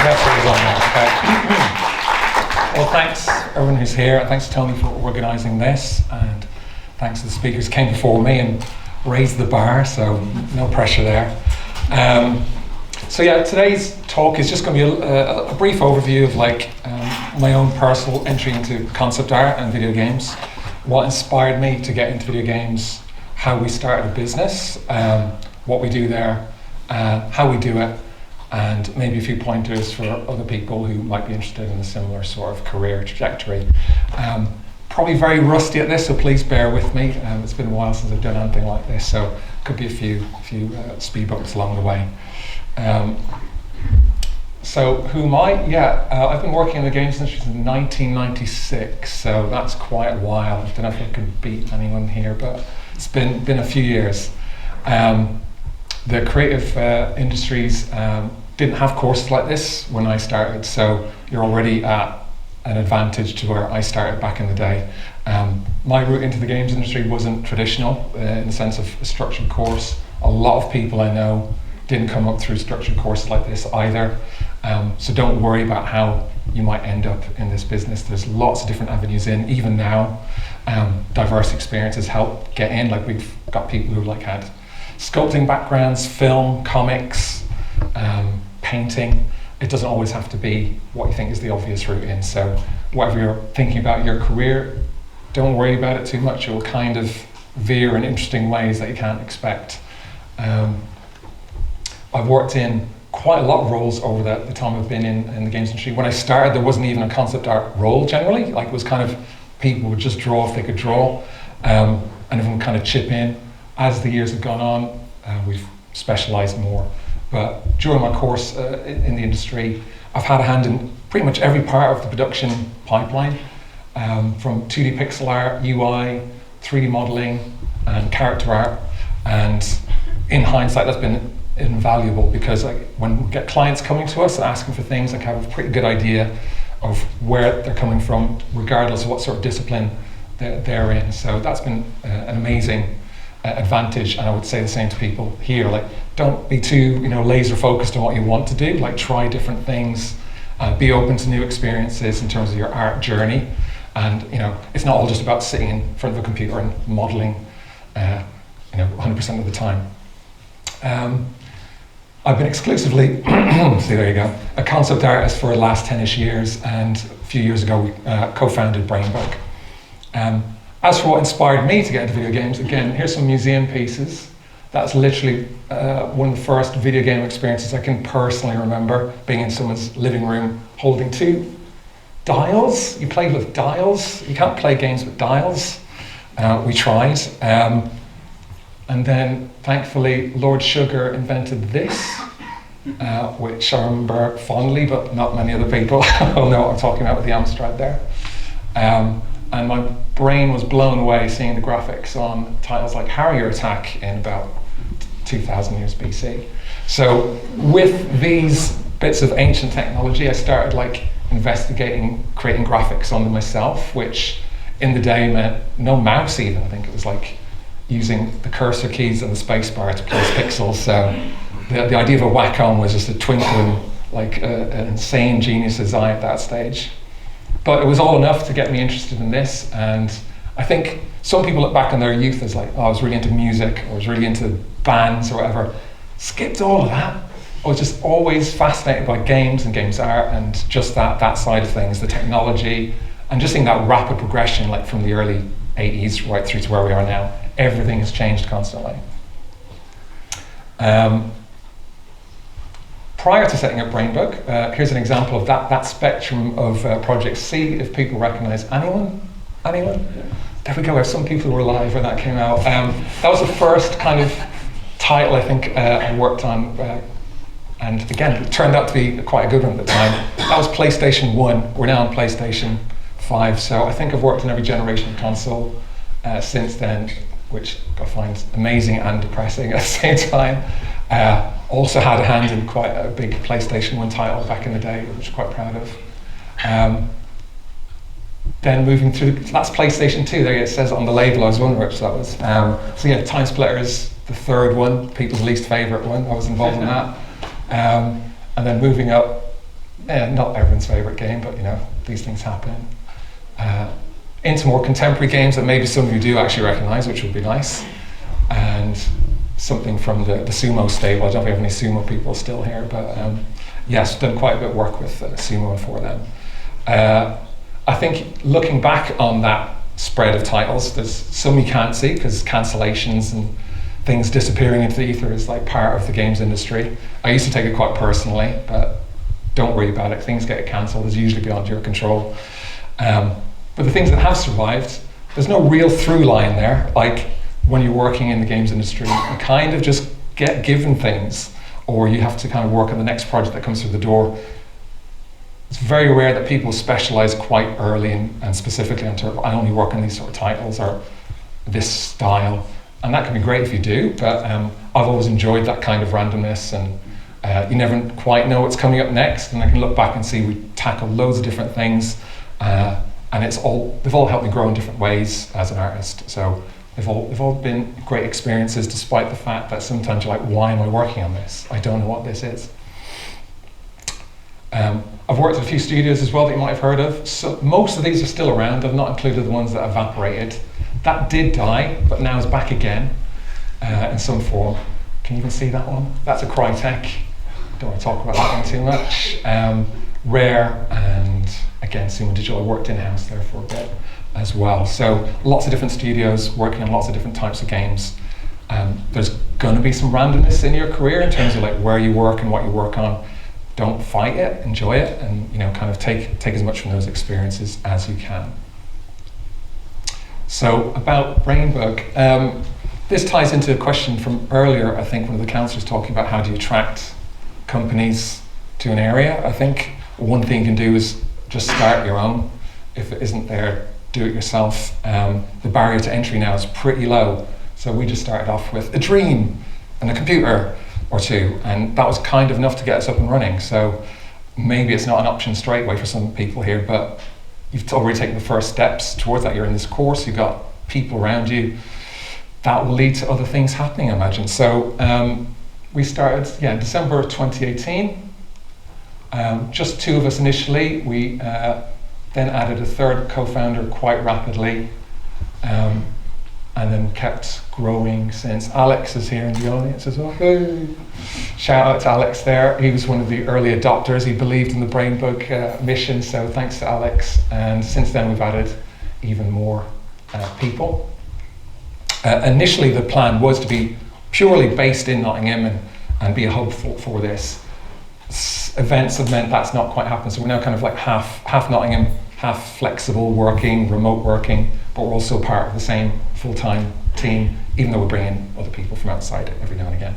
Yes, it was on there. Okay. Well, thanks everyone who's here. Thanks Tony for organising this, and thanks to the speakers who came before me and raised the bar, so no pressure there. So yeah, today's talk is just going to be a brief overview of my own personal entry into concept art and video games, what inspired me to get into video games, how we started a business, what we do there, how we do it, and maybe a few pointers for other people who might be interested in a similar sort of career trajectory. Probably very rusty at this, so please bear with me. It's been a while since I've done anything like this, so could be a few speed bumps along the way. So who am I? I've been working in the games industry since 1996, so that's quite a while. I don't know if I can beat anyone here, but it's been a few years. The creative industries didn't have courses like this when I started, so you're already at an advantage to where I started back in the day. My route into the games industry wasn't traditional in the sense of a structured course. A lot of people I know didn't come up through structured courses like this either. So don't worry about how you might end up in this business. There's lots of different avenues in, even now. Diverse experiences help get in. Like we've got people who had sculpting backgrounds, film, comics, painting. It doesn't always have to be what you think is the obvious route in. So whatever you're thinking about your career, don't worry about it too much. It will kind of veer in interesting ways that you can't expect. I've worked in quite a lot of roles over the time I've been in the games industry. When I started, there wasn't even a concept art role generally. It was kind of, people would just draw if they could draw, and everyone kind of chip in. As the years have gone on, we've specialised more. But during my course in the industry, I've had a hand in pretty much every part of the production pipeline, from 2D pixel art, UI, 3D modelling, and character art. And in hindsight, that's been invaluable because when we get clients coming to us and asking for things, I have a pretty good idea of where they're coming from, regardless of what sort of discipline they're in. So that's been an amazing advantage, and I would say the same to people here. Don't be too laser focused on what you want to do. Try different things, be open to new experiences in terms of your art journey, and it's not all just about sitting in front of a computer and modeling 100% of the time. I've been exclusively a concept artist for the last 10ish years, and a few years ago we co-founded Brainbug. As for what inspired me to get into video games, again, here's some museum pieces. That's literally one of the first video game experiences I can personally remember, being in someone's living room holding two dials. You played with dials. You can't play games with dials. We tried. And then, thankfully, Lord Sugar invented this, which I remember fondly, but not many other people will know what I'm talking about with the Amstrad there. And my brain was blown away seeing the graphics on titles like Harrier Attack in about 2000 years BC. So with these bits of ancient technology, I started investigating, creating graphics on them myself, which in the day meant no mouse even. I think it was using the cursor keys and the space bar to place pixels. So the idea of a Wacom was just a twinkling, an insane genius's eye at that stage. But it was all enough to get me interested in this, and I think some people look back on their youth as I was really into music, or I was really into bands or whatever. Skipped all of that. I was just always fascinated by games and games art, and just that side of things, the technology, and just seeing that rapid progression from the early 80s right through to where we are now. Everything has changed constantly. Prior to setting up Brainbug, here's an example of that spectrum of projects. See if people recognize anyone? There we go, I have some people who were alive when that came out. That was the first kind of title I think I worked on, and again, it turned out to be quite a good one at the time. That was PlayStation 1, we're now on PlayStation 5, so I think I've worked on every generation of console since then, which I find amazing and depressing at the same time. Also had a hand in quite a big PlayStation 1 title back in the day, which I'm quite proud of. Then moving through, that's PlayStation 2, there it says on the label, I was wondering which that was. So yeah, Time Splitter is the third one, people's least favourite one, I was involved in that. And then moving up, not everyone's favourite game, but these things happen. Into more contemporary games that maybe some of you do actually recognise, which would be nice. And something from the sumo stable. I don't know if we have any sumo people still here, but yes, done quite a bit of work with sumo and for them. I think looking back on that spread of titles, there's some you can't see because cancellations and things disappearing into the ether is like part of the games industry. I used to take it quite personally, but don't worry about it. Things get cancelled, it's usually beyond your control. But the things that have survived, there's no real through line there. Like when you're working in the games industry, you kind of just get given things, or you have to kind of work on the next project that comes through the door. It's very rare that people specialize quite early and specifically into, I only work on these sort of titles or this style. And that can be great if you do, but I've always enjoyed that kind of randomness, and you never quite know what's coming up next. And I can look back and see we tackled loads of different things, and they've all helped me grow in different ways as an artist. So they've all been great experiences, despite the fact that sometimes you're like, why am I working on this? I don't know what this is. I've worked at a few studios as well that you might have heard of. So most of these are still around. I've not included the ones that evaporated. That did die, but now is back again in some form. Can you even see that one? That's a Crytek. Don't want to talk about that one too much. Rare and again, Sumo Digital. I worked in-house there for a bit as well. So lots of different studios working on lots of different types of games. There's going to be some randomness in your career in terms of like where you work and what you work on. Don't fight it, enjoy it, and kind of take as much from those experiences as you can. So about Brainbug, this ties into a question from earlier. I think one of the councillors talking about how do you attract companies to an area. I think one thing you can do is just start your own. If it isn't there, do it yourself. The barrier to entry now is pretty low. So we just started off with a dream and a computer or two, and that was kind of enough to get us up and running. So maybe it's not an option straight away for some people here, but you've already taken the first steps towards that. You're in this course, you've got people around you. That will lead to other things happening, I imagine. So we started, December 2018. Just two of us initially. We then added a third co-founder quite rapidly, and then kept growing since. Alex is here in the audience as well. Hey. Shout out to Alex there. He was one of the early adopters. He believed in the Brainbug mission, so thanks to Alex. And since then we've added even more people. Initially the plan was to be purely based in Nottingham and be a hub for this. Events have meant that's not quite happened, so we're now kind of like half Nottingham, half flexible working, remote working, but we're also part of the same full-time team, even though we bring in other people from outside every now and again.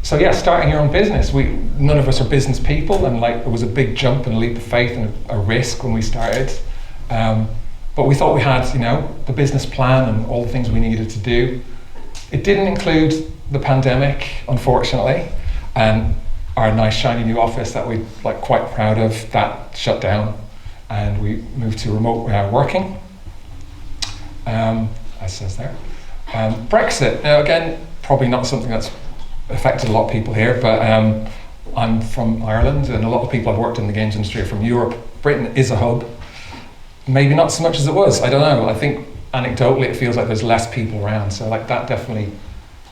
So yeah, starting your own business. None of us are business people, and like it was a big jump and a leap of faith and a risk when we started. But we thought we had, the business plan and all the things we needed to do. It didn't include the pandemic, unfortunately, and our nice shiny new office that we're quite proud of, that shut down, and we moved to remote working, as it says there. Brexit, now again, probably not something that's affected a lot of people here, but I'm from Ireland, and a lot of people I've worked in the games industry are from Europe. Britain is a hub, maybe not so much as it was, I don't know. I think anecdotally it feels like there's less people around, so that definitely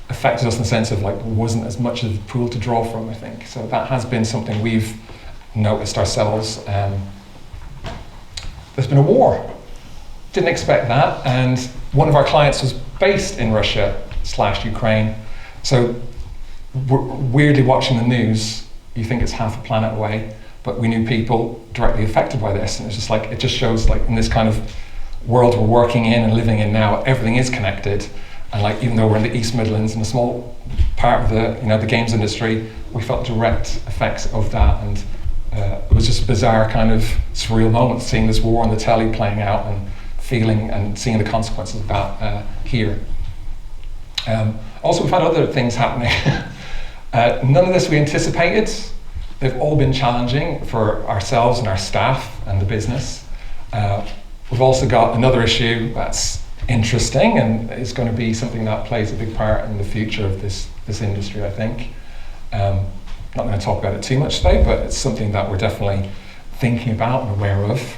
affected us in the sense of there wasn't as much of a pool to draw from, I think. So that has been something we've noticed ourselves. There's been a war. Didn't expect that, and one of our clients was based in Russia/Ukraine. So weirdly watching the news, you think it's half a planet away, but we knew people directly affected by this, and it's just it just shows in this kind of world we're working in and living in now, everything is connected. And even though we're in the East Midlands and a small part of the games industry, we felt direct effects of that, and it was just a bizarre kind of surreal moment seeing this war on the telly playing out and feeling and seeing the consequences of that here. Also, we've had other things happening. None of this we anticipated. They've all been challenging for ourselves and our staff and the business. We've also got another issue that's interesting and is going to be something that plays a big part in the future of this industry, I think. not going to talk about it too much today, but it's something that we're definitely thinking about and aware of.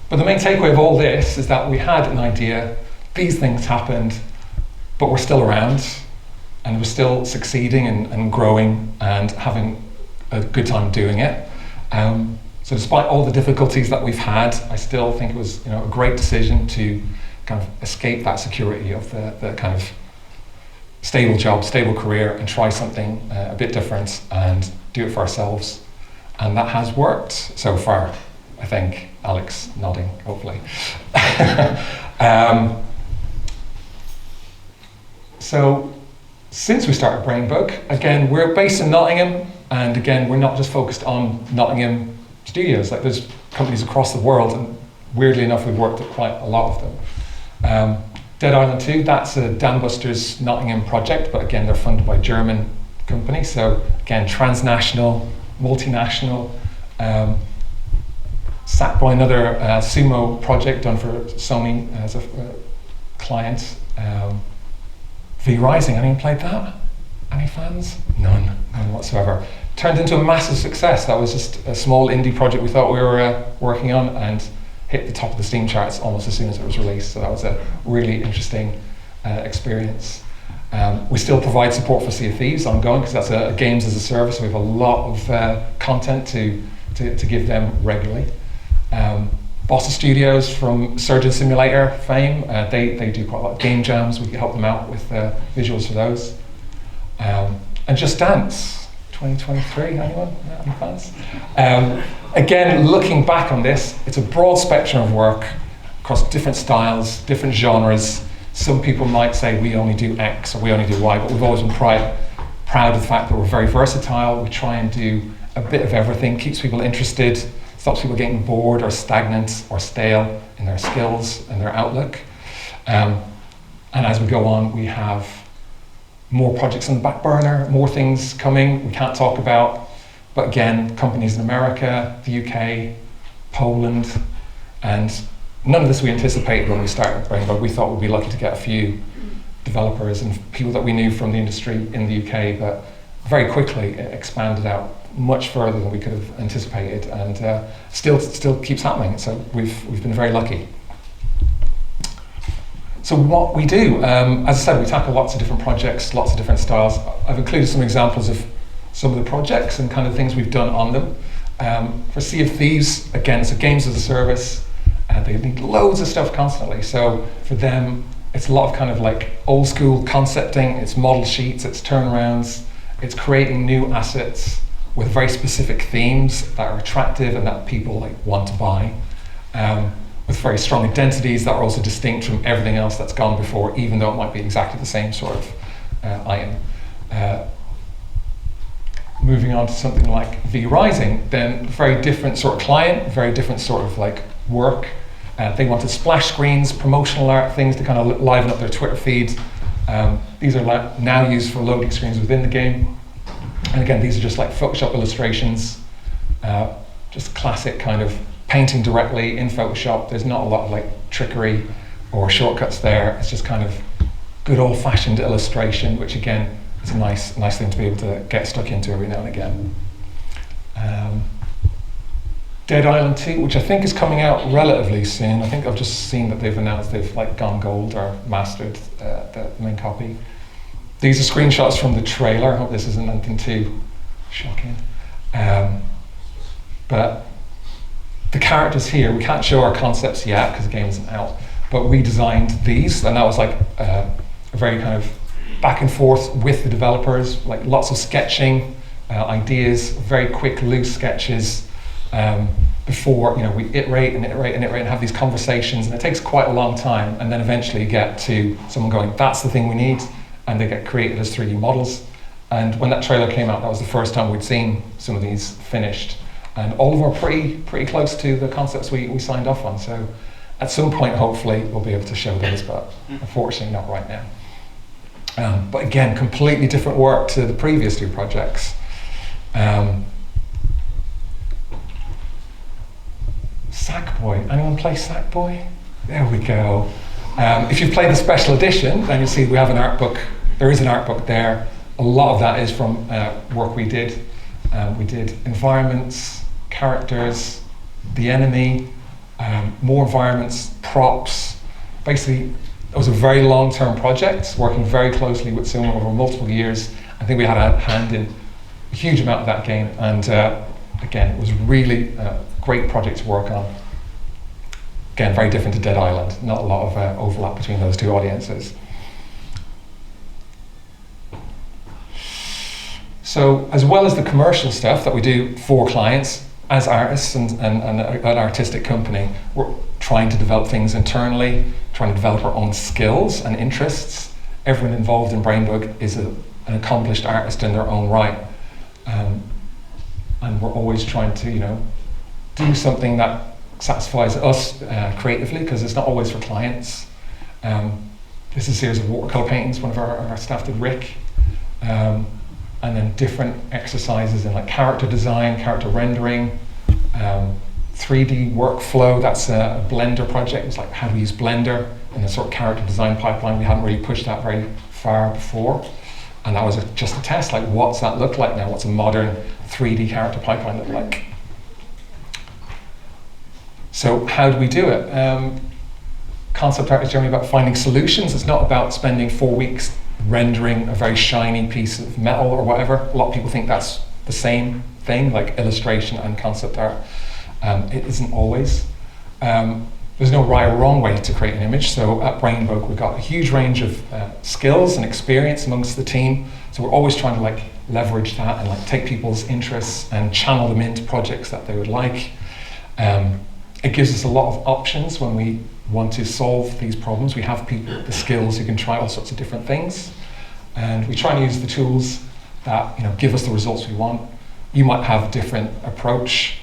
But the main takeaway of all this is that we had an idea, these things happened, but we're still around, and we're still succeeding and growing and having a good time doing it. So despite all the difficulties that we've had, I still think it was a great decision to kind of escape that security of the kind of stable job, stable career, and try something a bit different and do it for ourselves. And that has worked so far, I think. Alex nodding, hopefully. So since we started Brainbug, again, we're based in Nottingham, and again, we're not just focused on Nottingham studios. Like, there's companies across the world, and weirdly enough, we've worked at quite a lot of them. Dead Island 2, that's a Dan Buster's Nottingham project, but again, they're funded by German companies. So again, transnational, multinational. Sackboy, another sumo project done for Sony as a client. V Rising, anyone played that? Any fans? None whatsoever. Turned into a massive success. That was just a small indie project we thought we were working on, and hit the top of the Steam charts almost as soon as it was released. So that was a really interesting experience. We still provide support for Sea of Thieves ongoing, because that's a games as a service. We have a lot of content to give them regularly. Bossa Studios from Surgeon Simulator fame, they do quite a lot of game jams. We can help them out with visuals for those. And Just Dance 2023, anyone? Any fans? Again, looking back on this, it's a broad spectrum of work across different styles, different genres. Some people might say we only do X or we only do Y, but we've always been proud of the fact that we're very versatile. We try and do a bit of everything, keeps people interested, stops people getting bored or stagnant or stale in their skills and their outlook. And as we go on, we have more projects on the back burner, more things coming we can't talk about. But again, companies in America, the UK, Poland, and none of this we anticipated when we started Brainbug. We thought we'd be lucky to get a few developers and people that we knew from the industry in the UK, but very quickly it expanded out much further than we could have anticipated, and still keeps happening. So we've been very lucky. So what we do, as I said, we tackle lots of different projects, lots of different styles. I've included some examples of some of the projects and kind of things we've done on them. For Sea of Thieves, again, it's a games as a service. They need loads of stuff constantly. So for them, it's a lot of kind of like old school concepting. It's model sheets, it's turnarounds, it's creating new assets with very specific themes that are attractive and that people like want to buy. With very strong identities that are also distinct from everything else that's gone before, even though it might be exactly the same sort of item. Moving on to something like V Rising, then very different sort of client, very different sort of like work. They wanted splash screens, promotional art, things to kind of liven up their Twitter feeds. These are now used for loading screens within the game. And again, these are just like Photoshop illustrations, just classic kind of painting directly in Photoshop. There's not a lot of like trickery or shortcuts there. It's just kind of good old-fashioned illustration, which again is a nice thing to be able to get stuck into every now and again. Dead Island 2, which I think is coming out relatively soon. I think I've just seen that they've announced they've like gone gold or mastered the main copy. These are screenshots from the trailer. I hope this isn't anything too shocking. But the characters here, we can't show our concepts yet because the game isn't out, but we designed these, and that was like a very kind of back and forth with the developers, like lots of sketching, ideas, very quick, loose sketches, before we iterate and have these conversations, and it takes quite a long time, and then eventually you get to someone going, that's the thing we need, and they get created as 3D models. And when that trailer came out, that was the first time we'd seen some of these finished. And all of them are pretty close to the concepts we signed off on. So at some point, hopefully, we'll be able to show those, but unfortunately not right now. But again, completely different work to the previous two projects. Sackboy, anyone play Sackboy? There we go. If you've played the special edition, then you'll see we have an art book. There is an art book there. a lot of that is from work we did. We did environments, characters, the enemy, more environments, props. Basically, it was a very long-term project, working very closely with someone over multiple years. I think we had a hand in a huge amount of that game, and again, it was really a great project to work on. Again, very different to Dead Island, not a lot of overlap between those two audiences. So, as well as the commercial stuff that we do for clients, as artists and an artistic company, we're trying to develop things internally, trying to develop our own skills and interests. Everyone involved in Brainbug is an accomplished artist in their own right. And we're always trying to, do something that satisfies us creatively, because it's not always for clients. This is a series of watercolor paintings one of our staff did, Rick. And then different exercises in like character design, character rendering, 3D workflow. That's a Blender project. It's like how do we use Blender in a sort of character design pipeline. We hadn't really pushed that very far before. And that was just a test, like what's that look like now? What's a modern 3D character pipeline look like? So how do we do it? Concept art is generally about finding solutions. It's not about spending 4 weeks rendering a very shiny piece of metal or whatever. A lot of people think that's the same thing, like illustration and concept art. It isn't always. There's no right or wrong way to create an image. So at Brainbug, we've got a huge range of skills and experience amongst the team. So we're always trying to leverage that and take people's interests and channel them into projects that they would like. It gives us a lot of options when we want to solve these problems. We have people with the skills who can try all sorts of different things, and we try and use the tools that give us the results we want. You might have a different approach.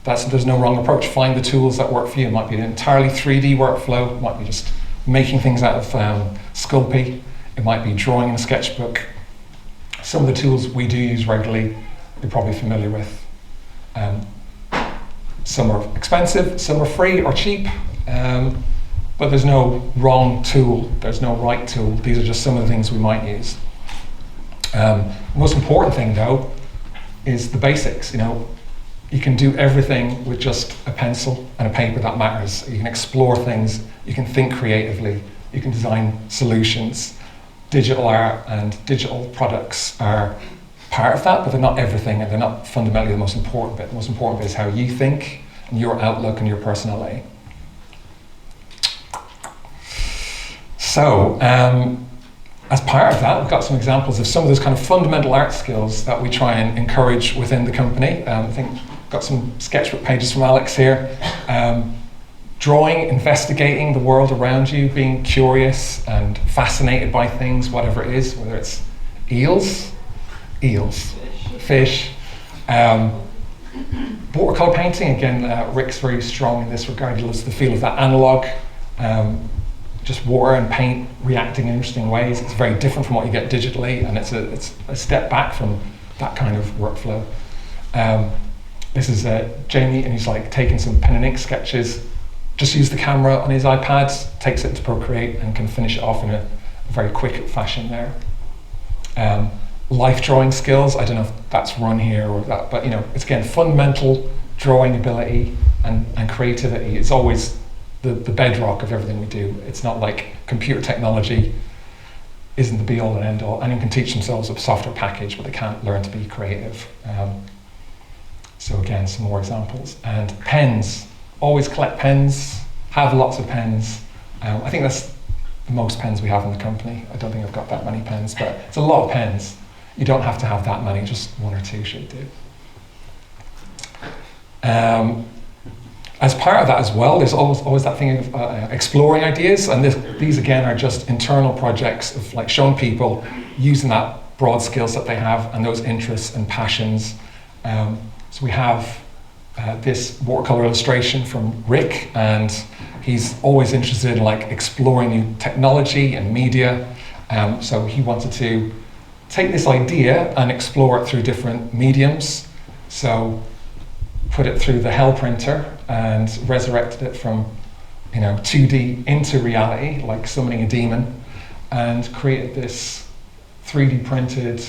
There's no wrong approach. Find the tools that work for you. It might be an entirely 3D workflow. It might be just making things out of Sculpey. It might be drawing in a sketchbook. Some of the tools we do use regularly, you're probably familiar with. Some are expensive, some are free or cheap. But there's no wrong tool, there's no right tool. These are just some of the things we might use. The most important thing though is the basics. You can do everything with just a pencil and a paper. That matters. You can explore things, you can think creatively, you can design solutions. Digital art and digital products are part of that, but they're not everything, and they're not fundamentally the most important bit. The most important bit is how you think and your outlook and your personality. So, as part of that, we've got some examples of some of those kind of fundamental art skills that we try and encourage within the company. I think I've got some sketchbook pages from Alex here. Drawing, investigating the world around you, being curious and fascinated by things, whatever it is, whether it's eels, fish. Watercolor painting, again, Rick's very strong in this regard. He loves the feel of that analog. Just water and paint reacting in interesting ways. It's very different from what you get digitally, and it's a step back from that kind of workflow. This is Jamie, and he's taking some pen and ink sketches, just use the camera on his iPad, takes it to Procreate, and can finish it off in a very quick fashion there. Life drawing skills, I don't know if that's run here or that, but it's again fundamental drawing ability and creativity. It's always the bedrock of everything we do. It's not like computer technology isn't the be all and end all. Anyone can teach themselves a software package, but they can't learn to be creative. So again, some more examples. And pens, always collect pens, have lots of pens. I think that's the most pens we have in the company. I don't think I've got that many pens, but it's a lot of pens. You don't have to have that many, just one or two should do. As part of that as well, there's always that thing of exploring ideas, and these again are just internal projects of showing people using that broad skill set they have and those interests and passions. So we have this watercolor illustration from Rick, and he's always interested in exploring new technology and media. So he wanted to take this idea and explore it through different mediums. So put it through the Hell printer and resurrected it from 2D into reality, like summoning a demon, and created this 3D printed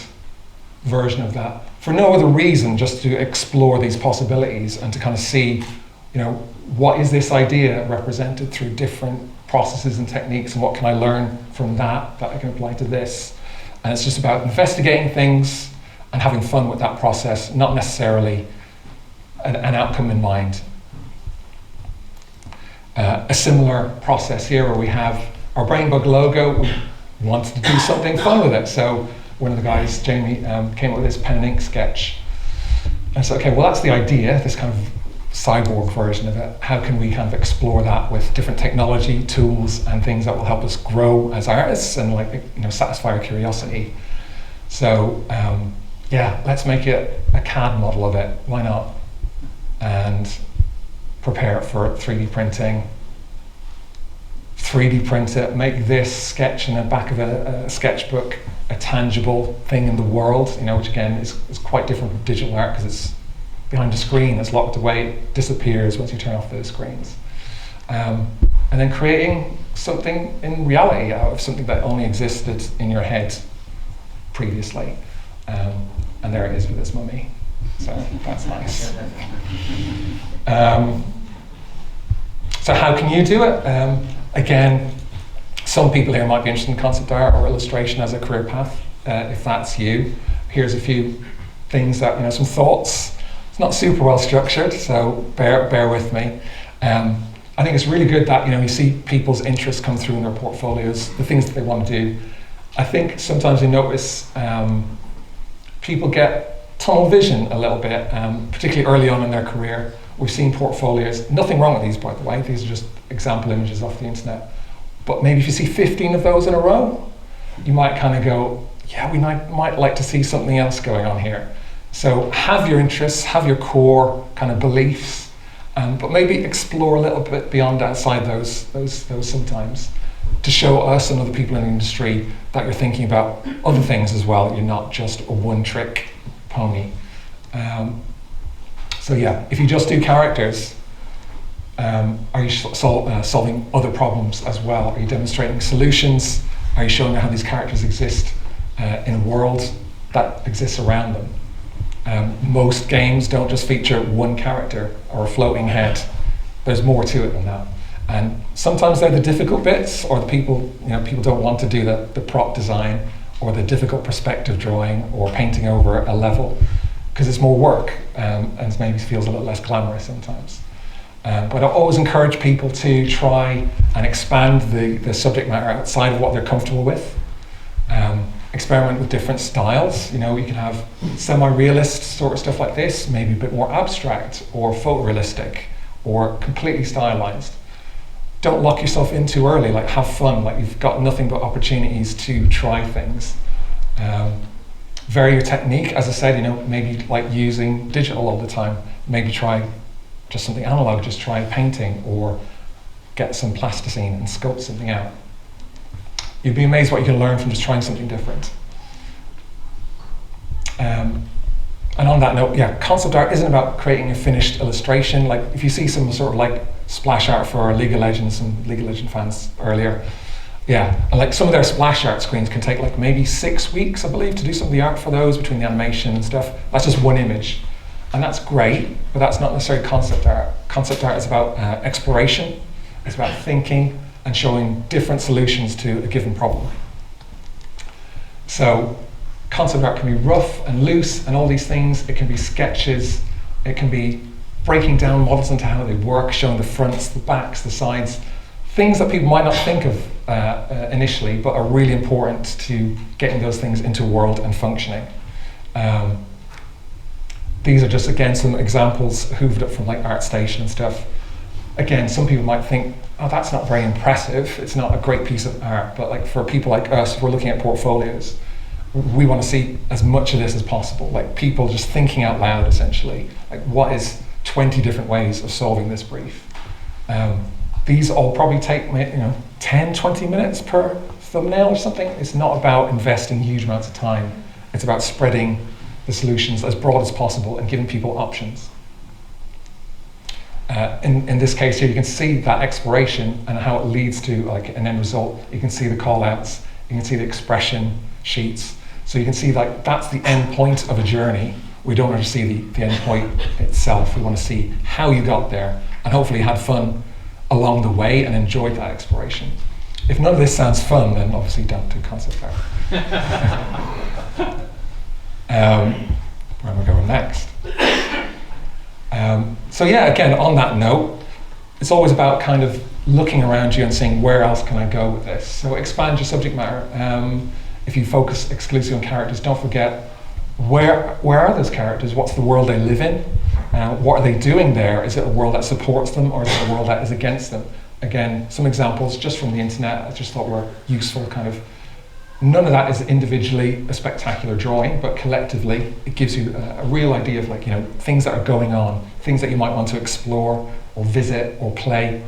version of that for no other reason, just to explore these possibilities and to kind of see, what is this idea represented through different processes and techniques, and what can I learn from that I can apply to this. And it's just about investigating things and having fun with that process, not necessarily an outcome in mind. A similar process here where we have our Brainbug logo. We wanted to do something fun with it. So one of the guys, Jamie, came up with this pen and ink sketch. And so, okay, well, that's the idea, this kind of cyborg version of it. How can we kind of explore that with different technology, tools, and things that will help us grow as artists and satisfy our curiosity? So let's make it a CAD model of it. Why not? And prepare it for 3D printing. 3D print it, make this sketch in the back of a sketchbook a tangible thing in the world, which again is quite different from digital art because it's behind a screen, it's locked away, it disappears once you turn off those screens. And then creating something in reality out of something that only existed in your head previously. And there it is with this mummy. So that's nice. So how can you do it? Again, some people here might be interested in concept art or illustration as a career path. If that's you, here's a few things that, some thoughts. It's not super well structured, so bear with me. I think it's really good that, you see people's interests come through in their portfolios, the things that they want to do. I think sometimes you notice people get tunnel vision a little bit, particularly early on in their career. We've seen portfolios, nothing wrong with these, by the way, these are just example images off the internet. But maybe if you see 15 of those in a row, you might kind of go, yeah, we might like to see something else going on here. So have your interests, have your core kind of beliefs, but maybe explore a little bit beyond outside those sometimes, to show us and other people in the industry that you're thinking about other things as well. You're not just a one-trick pony. So yeah, if you just do characters, are you solving other problems as well? Are you demonstrating solutions? Are you showing how these characters exist in a world that exists around them? Most games don't just feature one character or a floating head. There's more to it than that. And sometimes they're the difficult bits, or the people don't want to do the prop design or the difficult perspective drawing or painting over a level, because it's more work and maybe feels a little less glamorous sometimes. But I always encourage people to try and expand the subject matter outside of what they're comfortable with. Experiment with different styles. You can have semi-realist sort of stuff like this, maybe a bit more abstract or photorealistic or completely stylized. Don't lock yourself in too early, have fun, you've got nothing but opportunities to try things. Vary your technique, as I said, maybe using digital all the time, maybe try just something analog, just try painting or get some plasticine and sculpt something out. You'd be amazed what you can learn from just trying something different. And on that note, concept art isn't about creating a finished illustration. If you see some sort of splash art for League of Legends, some League of Legends fans earlier, and some of their splash art screens can take maybe 6 weeks, I believe, to do some of the art for those, between the animation and stuff. That's just one image. And that's great, but that's not necessarily concept art. Concept art is about exploration, it's about thinking and showing different solutions to a given problem. So concept art can be rough and loose and all these things. It can be sketches, it can be breaking down models into how they work, showing the fronts, the backs, the sides, things that people might not think of initially, but are really important to getting those things into a world and functioning. These are just, again, some examples hooved up from ArtStation and stuff. Again, some people might think, oh, that's not very impressive, it's not a great piece of art, but for people like us, if we're looking at portfolios, we want to see as much of this as possible, people just thinking out loud, essentially. What is 20 different ways of solving this brief? These all probably take 10, 20 minutes per thumbnail or something. It's not about investing huge amounts of time. It's about spreading the solutions as broad as possible and giving people options. In this case here, you can see that exploration and how it leads to an end result. You can see the call outs, you can see the expression sheets. So you can see like that's the end point of a journey. We don't want to see the end point itself. We want to see how you got there, and hopefully had fun along the way and enjoyed that exploration. If none of this sounds fun, then obviously don't do concept art. Where am I going next? So yeah, again, on that note, it's always about kind of looking around you and saying, where else can I go with this? So expand your subject matter. If you focus exclusively on characters, don't forget, where are those characters? What's the world they live in? What are they doing there? Is it a world that supports them, or is it a world that is against them? Again, some examples just from the internet I just thought were useful. Kind of, none of that is individually a spectacular drawing, but collectively it gives you a real idea of, like, you know, things that are going on, things that you might want to explore or visit or play,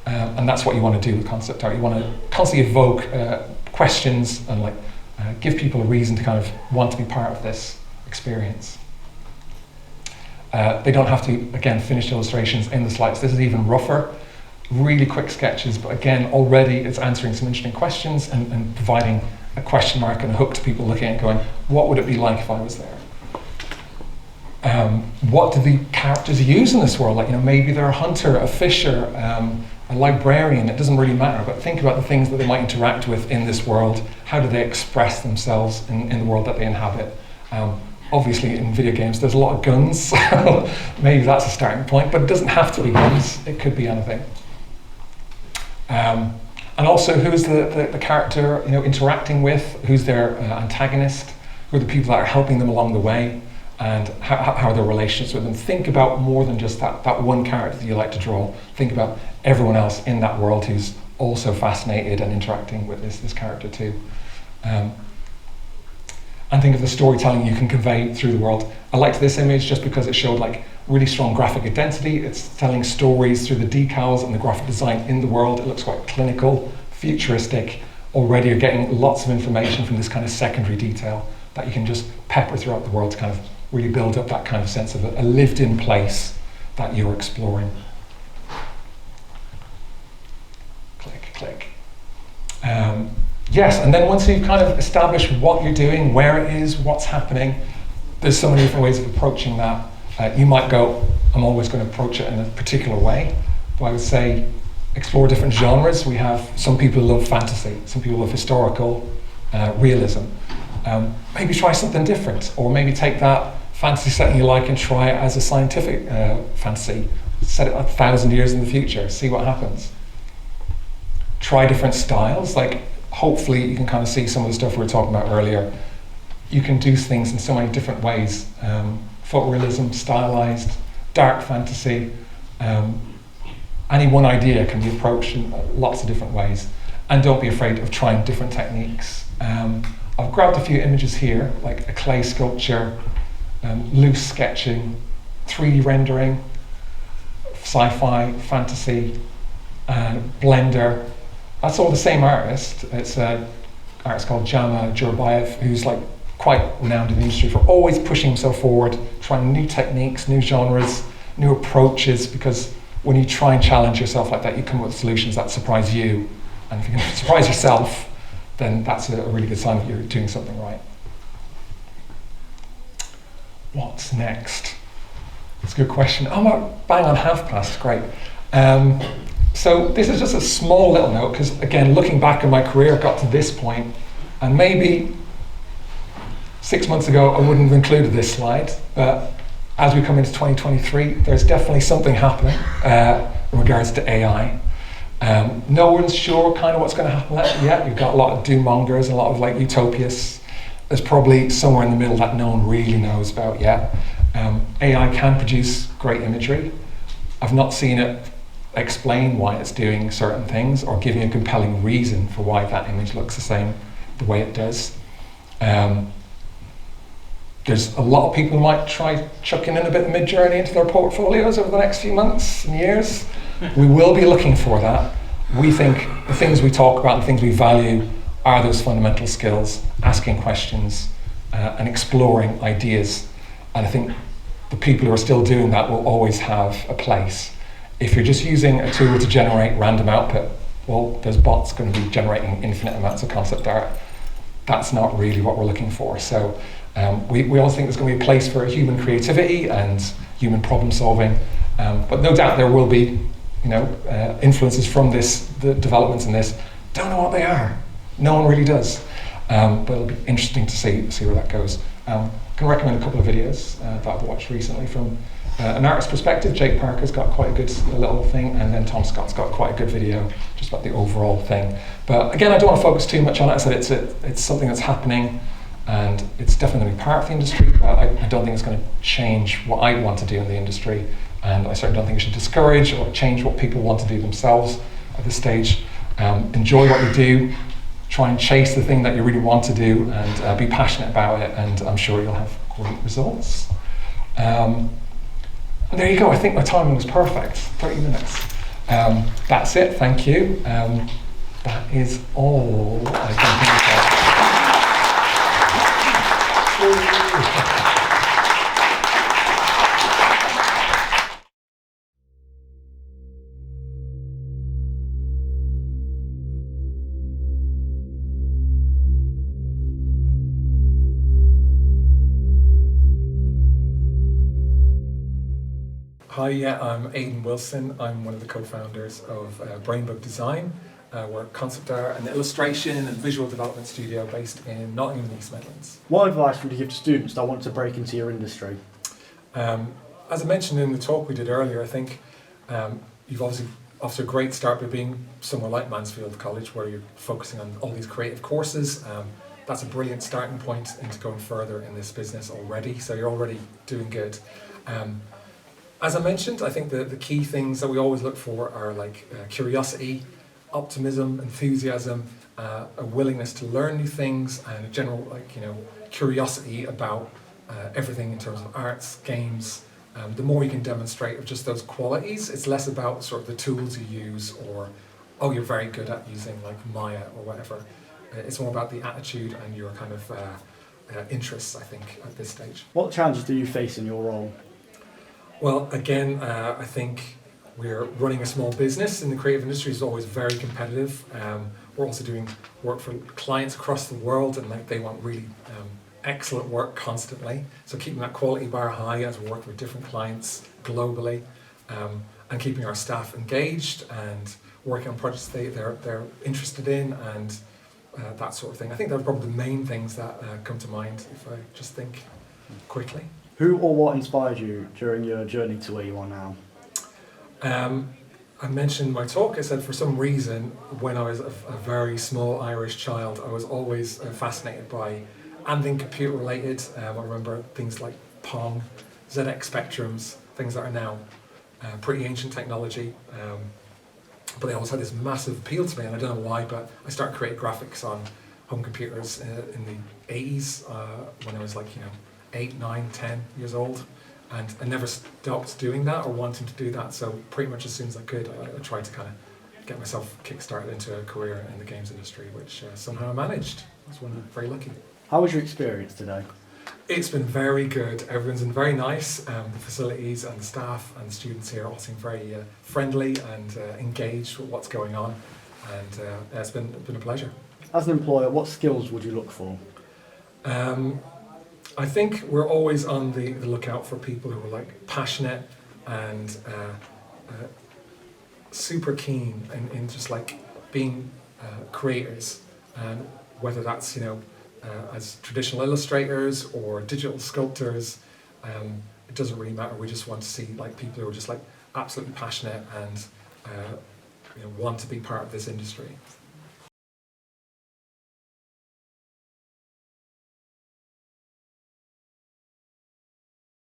and that's what you want to do with concept art. You want to constantly evoke questions and give people a reason to kind of want to be part of this experience. They don't have to, again, finish illustrations in the slides. This is even rougher. Really quick sketches, but again, already it's answering some interesting questions and providing a question mark and a hook to people looking at it going, what would it be like if I was there? What do the characters use in this world? Like, you know, maybe they're a hunter, a fisher, a librarian, it doesn't really matter, but think about the things that they might interact with in this world. How do they express themselves in the world that they inhabit? Obviously, in video games, there's a lot of guns, so maybe that's a starting point, but it doesn't have to be guns, it could be anything. And also, who's the character, you know, interacting with? Who's their antagonist? Who are the people that are helping them along the way? And how are their relationships with them? Think about more than just that one character that you like to draw. Think about everyone else in that world who's also fascinated and interacting with this character too. And think of the storytelling you can convey through the world. I liked this image just because it showed like really strong graphic identity. It's telling stories through the decals and the graphic design in the world. It looks quite clinical, futuristic. Already you're getting lots of information from this kind of secondary detail that you can just pepper throughout the world to kind of really build up that kind of sense of a lived-in place that you're exploring. Click, click. Yes, and then once you've kind of established what you're doing, where it is, what's happening, there's so many different ways of approaching that. You might go, I'm always going to approach it in a particular way, but I would say explore different genres. We have some people who love fantasy, some people love historical realism. Maybe try something different, or maybe take that fantasy setting you like and try it as a scientific fantasy. Set it 1,000 years in the future, see what happens. Try different styles, like hopefully you can kind of see some of the stuff we were talking about earlier. You can do things in so many different ways. Photorealism, stylized, dark fantasy. Any one idea can be approached in lots of different ways. And don't be afraid of trying different techniques. I've grabbed a few images here, like a clay sculpture, loose sketching, 3D rendering, sci-fi, fantasy, Blender. That's all the same artist. It's an artist called Jama Jurbayev, who's like quite renowned in the industry for always pushing himself forward, trying new techniques, new genres, new approaches, because when you try and challenge yourself like that, you come up with solutions that surprise you. And if you can surprise yourself, then that's a really good sign that you're doing something right. What's next? That's a good question. Oh, I'm bang on past, great. So this is just a small little note, because again, looking back in my career, I got to this point, and maybe 6 months ago, I wouldn't have included this slide, but as we come into 2023, there's definitely something happening in regards to AI. No one's sure kind of what's going to happen yet. You've got a lot of doom mongers and a lot of like utopias. There's probably somewhere in the middle that no one really knows about yet. AI can produce great imagery. I've not seen it explain why it's doing certain things or giving a compelling reason for why that image looks the way it does. There's a lot of people who might try chucking in a bit of Mid-Journey into their portfolios over the next few months and years. We will be looking for that. We think the things we talk about and the things we value are those fundamental skills, asking questions and exploring ideas. And I think the people who are still doing that will always have a place. If you're just using a tool to generate random output, well, there's bots going to be generating infinite amounts of concept art. that's not really what we're looking for. So we also think there's going to be a place for human creativity and human problem solving, but no doubt there will be, influences from the developments in this. Don't know what they are. No one really does. But it'll be interesting to see where that goes. I can recommend a couple of videos that I've watched recently from an artist's perspective. Jake Parker's got quite a good little thing, and then Tom Scott's got quite a good video just about the overall thing. But again, I don't want to focus too much on it. I said it's something that's happening, and it's definitely going to be part of the industry, but I don't think it's going to change what I want to do in the industry, and I certainly don't think it should discourage or change what people want to do themselves at this stage. Enjoy what you do, try and chase the thing that you really want to do, and be passionate about it, and I'm sure you'll have great results. And there you go. I think my timing was perfect, 30 minutes. That's it, thank you. That is all I can think of. Hi, I'm Aidan Wilson. I'm one of the co-founders of Brainbug Design. We're a concept art and illustration and visual development studio based in Nottingham in the East Midlands. What advice would you give to students that want to break into your industry? As I mentioned in the talk we did earlier, I think you've obviously off to a great start by being somewhere like Mansfield College, where you're focusing on all these creative courses. That's a brilliant starting point into going further in this business already, so you're already doing good. As I mentioned, I think the key things that we always look for are like curiosity, optimism, enthusiasm, a willingness to learn new things, and a general curiosity about everything in terms of arts, games. The more you can demonstrate of just those qualities, it's less about sort of the tools you use or, oh, you're very good at using like Maya or whatever. It's more about the attitude and your kind of interests, I think, at this stage. What challenges do you face in your role? Well, again, I think we're running a small business in the creative industry is always very competitive. We're also doing work for clients across the world, and they want really excellent work constantly. So keeping that quality bar high as we're working with different clients globally, and keeping our staff engaged and working on projects they're interested in, and that sort of thing. I think they're probably the main things that come to mind if I just think quickly. Who or what inspired you during your journey to where you are now? I mentioned in my talk, I said for some reason when I was a very small Irish child, I was always fascinated by anything computer related. I remember things like Pong, ZX Spectrums, things that are now pretty ancient technology. But they always had this massive appeal to me, and I don't know why, but I started creating graphics on home computers in the 80s when I was 8, 9, 10 years old, and I never stopped doing that or wanting to do that. So pretty much as soon as I could, I tried to kind of get myself kick-started into a career in the games industry, which somehow I managed. I was very lucky. How was your experience today? It's been very good. Everyone's been very nice. The facilities and the staff and the students here all seem very friendly and engaged with what's going on, and it's been a pleasure. As an employer, what skills would you look for? I think we're always on the lookout for people who are passionate and super keen in just being creators, and whether that's as traditional illustrators or digital sculptors, it doesn't really matter. We just want to see people who are just absolutely passionate and want to be part of this industry.